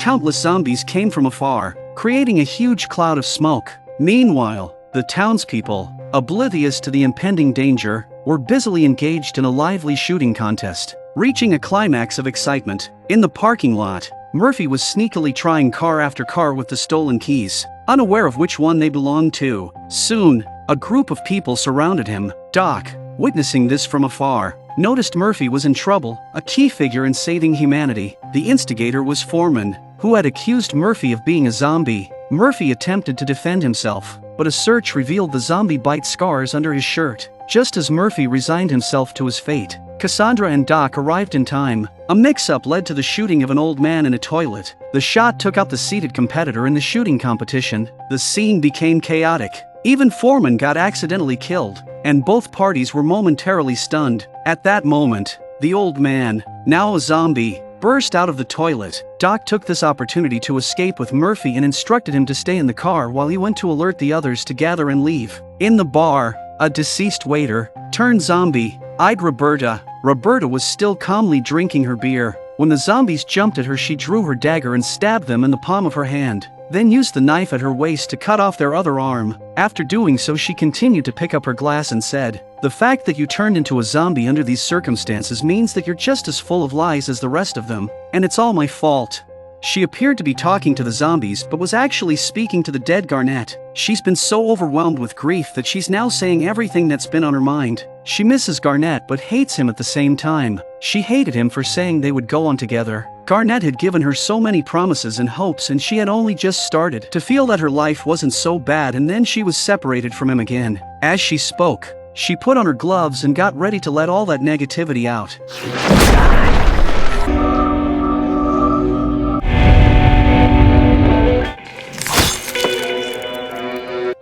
Countless zombies came from afar, creating a huge cloud of smoke. Meanwhile, the townspeople, oblivious to the impending danger, were busily engaged in a lively shooting contest. Reaching a climax of excitement, in the parking lot, Murphy was sneakily trying car after car with the stolen keys, unaware of which one they belonged to. Soon, a group of people surrounded him. Doc, witnessing this from afar, noticed Murphy was in trouble, a key figure in saving humanity. The instigator was Foreman, who had accused Murphy of being a zombie. Murphy attempted to defend himself, but a search revealed the zombie bite scars under his shirt. Just as Murphy resigned himself to his fate, Cassandra and Doc arrived in time. A mix-up led to the shooting of an old man in a toilet. The shot took out the seated competitor in the shooting competition. The scene became chaotic. Even Foreman got accidentally killed, and both parties were momentarily stunned. At that moment, the old man, now a zombie, burst out of the toilet. Doc took this opportunity to escape with Murphy and instructed him to stay in the car while he went to alert the others to gather and leave. In the bar, a deceased waiter, turned zombie, eyed Roberta. Roberta was still calmly drinking her beer. When the zombies jumped at her, she drew her dagger and stabbed them in the palm of her hand, then used the knife at her waist to cut off their other arm. After doing so, she continued to pick up her glass and said, "The fact that you turned into a zombie under these circumstances means that you're just as full of lies as the rest of them, and it's all my fault." She appeared to be talking to the zombies but was actually speaking to the dead Garnett. She's been so overwhelmed with grief that she's now saying everything that's been on her mind. She misses Garnett but hates him at the same time. She hated him for saying they would go on together. Garnett had given her so many promises and hopes, and she had only just started to feel that her life wasn't so bad, and then she was separated from him again. As she spoke, she put on her gloves and got ready to let all that negativity out.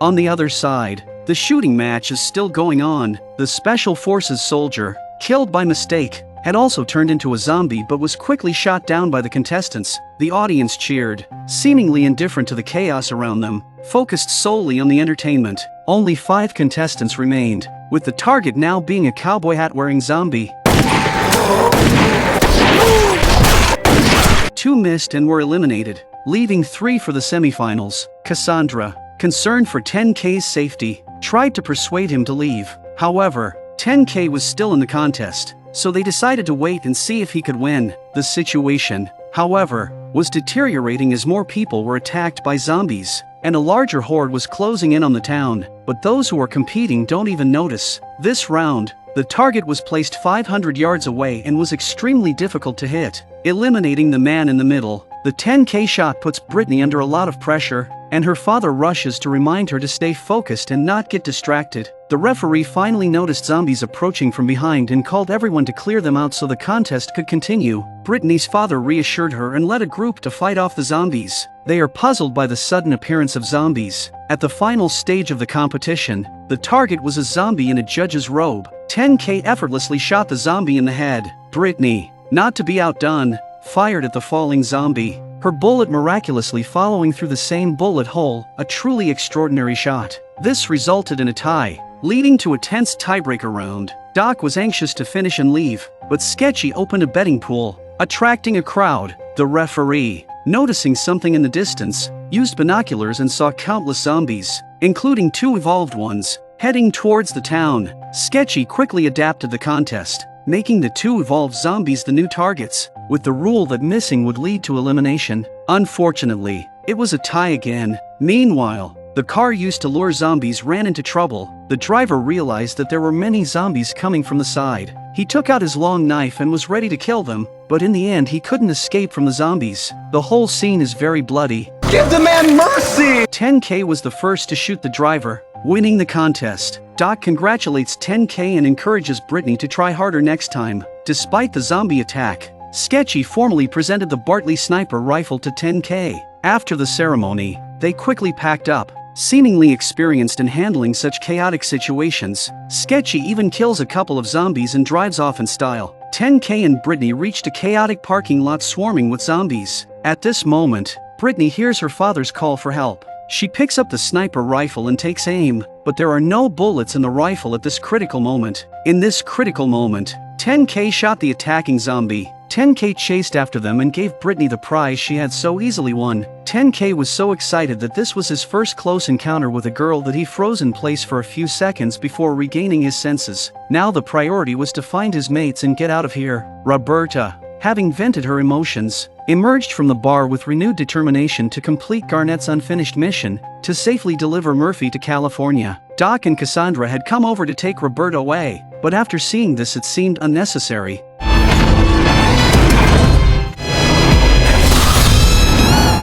On the other side, the shooting match is still going on. The Special Forces soldier, killed by mistake, had also turned into a zombie but was quickly shot down by the contestants. The audience cheered, seemingly indifferent to the chaos around them, focused solely on the entertainment. Only 5 contestants remained, with the target now being a cowboy hat-wearing zombie. 2 missed and were eliminated, leaving 3 for the semifinals. Cassandra, concerned for 10K's safety, tried to persuade him to leave. However, 10K was still in the contest, so they decided to wait and see if he could win. The situation, however, was deteriorating as more people were attacked by zombies, and a larger horde was closing in on the town, but those who were competing don't even notice. This round, the target was placed 500 yards away and was extremely difficult to hit, eliminating the man in the middle. The 10K shot puts Brittany under a lot of pressure, and her father rushes to remind her to stay focused and not get distracted. The referee finally noticed zombies approaching from behind and called everyone to clear them out so the contest could continue. Brittany's father reassured her and led a group to fight off the zombies. They are puzzled by the sudden appearance of zombies. At the final stage of the competition, the target was a zombie in a judge's robe. 10K effortlessly shot the zombie in the head. Brittany, not to be outdone, fired at the falling zombie, her bullet miraculously following through the same bullet hole, a truly extraordinary shot. This resulted in a tie, leading to a tense tiebreaker round. Doc was anxious to finish and leave, but Sketchy opened a betting pool, attracting a crowd. The referee, noticing something in the distance, used binoculars and saw countless zombies, including 2 evolved ones, heading towards the town. Sketchy quickly adapted the contest, making the 2 evolved zombies the new targets, with the rule that missing would lead to elimination. Unfortunately, it was a tie again. Meanwhile, the car used to lure zombies ran into trouble. The driver realized that there were many zombies coming from the side. He took out his long knife and was ready to kill them, but in the end he couldn't escape from the zombies. The whole scene is very bloody. Give the man mercy! 10K was the first to shoot the driver, winning the contest. Doc congratulates 10K and encourages Brittany to try harder next time. Despite the zombie attack, Sketchy formally presented the Bartley sniper rifle to 10K. After the ceremony, they quickly packed up, seemingly experienced in handling such chaotic situations. Sketchy even kills a couple of zombies and drives off in style. 10K and Brittany reached a chaotic parking lot swarming with zombies. At this moment, Brittany hears her father's call for help. She picks up the sniper rifle and takes aim, but there are no bullets in the rifle at this critical moment. In this critical moment, 10K shot the attacking zombie, 10K chased after them and gave Brittany the prize she had so easily won. 10K was so excited that this was his first close encounter with a girl that he froze in place for a few seconds before regaining his senses. Now the priority was to find his mates and get out of here. Roberta, having vented her emotions, emerged from the bar with renewed determination to complete Garnett's unfinished mission, to safely deliver Murphy to California. Doc and Cassandra had come over to take Roberta away, but after seeing this it seemed unnecessary.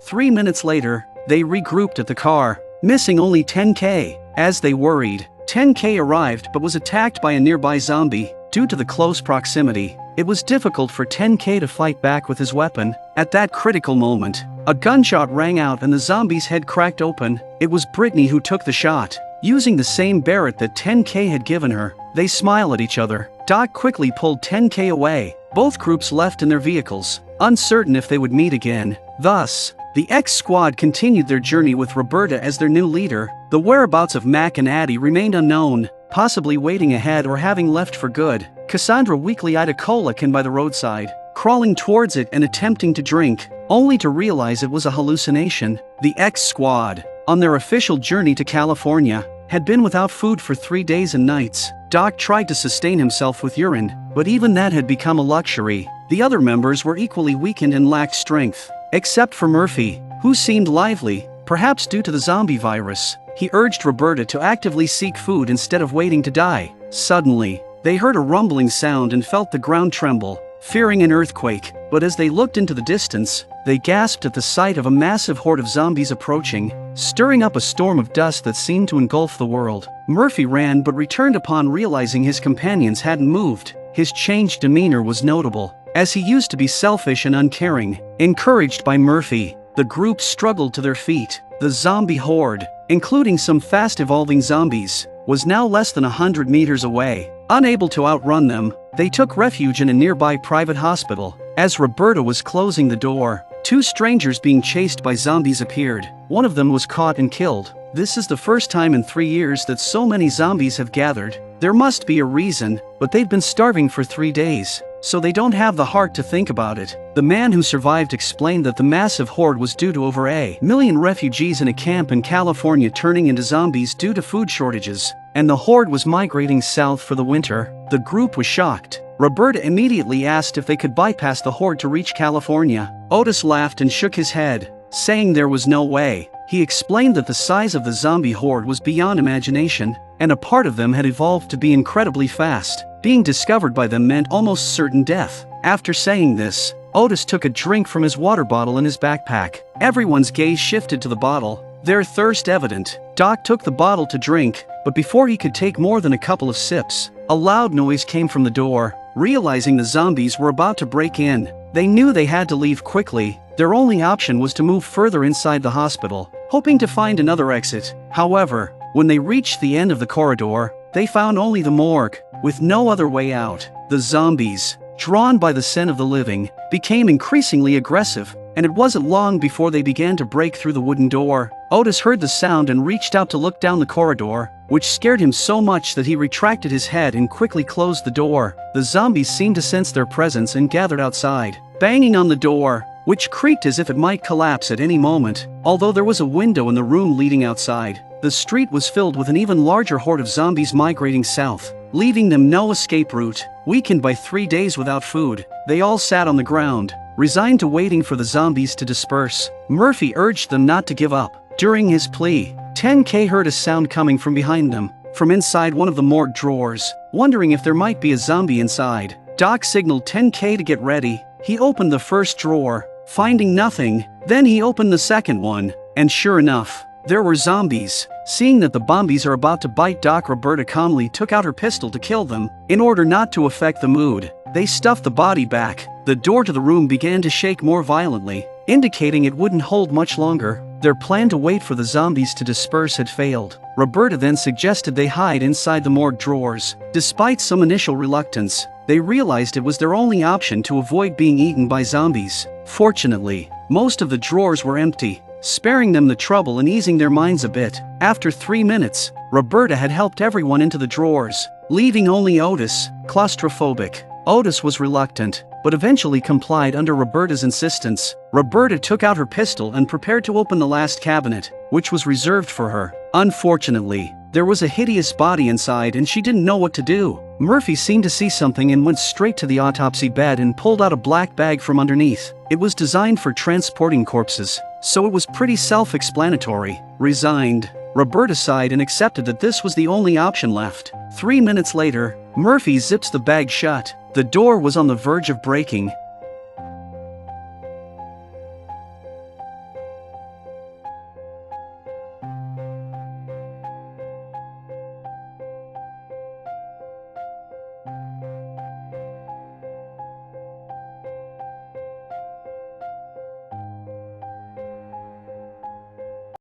3 minutes later, they regrouped at the car, missing only 10K. As they worried, 10K arrived but was attacked by a nearby zombie. Due to the close proximity, it was difficult for 10K to fight back with his weapon. At that critical moment, a gunshot rang out and the zombie's head cracked open. It was Brittany who took the shot, using the same Barrett that 10K had given her. They smile at each other. Doc quickly pulled 10K away. Both groups left in their vehicles, uncertain if they would meet again. Thus, the X squad continued their journey with Roberta as their new leader. The whereabouts of Mac and Addie remained unknown, possibly waiting ahead or having left for good. Cassandra weakly eyed a cola can by the roadside, crawling towards it and attempting to drink, only to realize it was a hallucination. The X squad, on their official journey to California, had been without food for 3 days and nights. Doc tried to sustain himself with urine, but even that had become a luxury. The other members were equally weakened and lacked strength, except for Murphy, who seemed lively, perhaps due to the zombie virus. He urged Roberta to actively seek food instead of waiting to die. Suddenly, they heard a rumbling sound and felt the ground tremble, fearing an earthquake. But as they looked into the distance, they gasped at the sight of a massive horde of zombies approaching, stirring up a storm of dust that seemed to engulf the world. Murphy ran but returned upon realizing his companions hadn't moved. His changed demeanor was notable, as he used to be selfish and uncaring. Encouraged by Murphy, the group struggled to their feet. The zombie horde, including some fast-evolving zombies, was now less than 100 meters away. Unable to outrun them, they took refuge in a nearby private hospital. As Roberta was closing the door, 2 strangers being chased by zombies appeared. One of them was caught and killed. This is the first time in 3 years that so many zombies have gathered. There must be a reason, but they've been starving for 3 days, so they don't have the heart to think about it. The man who survived explained that the massive horde was due to over a million refugees in a camp in California turning into zombies due to food shortages, and the horde was migrating south for the winter. The group was shocked. Roberta immediately asked if they could bypass the horde to reach California. Otis laughed and shook his head, saying there was no way. He explained that the size of the zombie horde was beyond imagination, and a part of them had evolved to be incredibly fast. Being discovered by them meant almost certain death. After saying this, Otis took a drink from his water bottle in his backpack. Everyone's gaze shifted to the bottle, their thirst evident. Doc took the bottle to drink, but before he could take more than a couple of sips, a loud noise came from the door. Realizing the zombies were about to break in, they knew they had to leave quickly. Their only option was to move further inside the hospital, hoping to find another exit. However, when they reached the end of the corridor, they found only the morgue, with no other way out. The zombies, drawn by the scent of the living, became increasingly aggressive, and it wasn't long before they began to break through the wooden door. Otis heard the sound and reached out to look down the corridor, which scared him so much that he retracted his head and quickly closed the door. The zombies seemed to sense their presence and gathered outside, banging on the door, which creaked as if it might collapse at any moment. Although there was a window in the room leading outside, the street was filled with an even larger horde of zombies migrating south, leaving them no escape route. Weakened by 3 days without food, they all sat on the ground, resigned to waiting for the zombies to disperse. Murphy urged them not to give up. During his plea, 10K heard a sound coming from behind them, from inside one of the morgue drawers, wondering if there might be a zombie inside. Doc signaled 10K to get ready. He opened the first drawer, finding nothing. Then he opened the second one, and sure enough, there were zombies. Seeing that the bombies are about to bite Doc, Roberta calmly took out her pistol to kill them. In order not to affect the mood, they stuffed the body back. The door to the room began to shake more violently, indicating it wouldn't hold much longer. Their plan to wait for the zombies to disperse had failed. Roberta then suggested they hide inside the morgue drawers. Despite some initial reluctance, they realized it was their only option to avoid being eaten by zombies. Fortunately, most of the drawers were empty, sparing them the trouble and easing their minds a bit. After 3 minutes, Roberta had helped everyone into the drawers, leaving only Otis, claustrophobic, Otis was reluctant, but eventually complied under Roberta's insistence. Roberta took out her pistol and prepared to open the last cabinet, which was reserved for her. Unfortunately, there was a hideous body inside and she didn't know what to do. Murphy seemed to see something and went straight to the autopsy bed and pulled out a black bag from underneath. It was designed for transporting corpses, so it was pretty self-explanatory. Resigned, Roberta sighed and accepted that this was the only option left. 3 minutes later, Murphy zips the bag shut. The door was on the verge of breaking,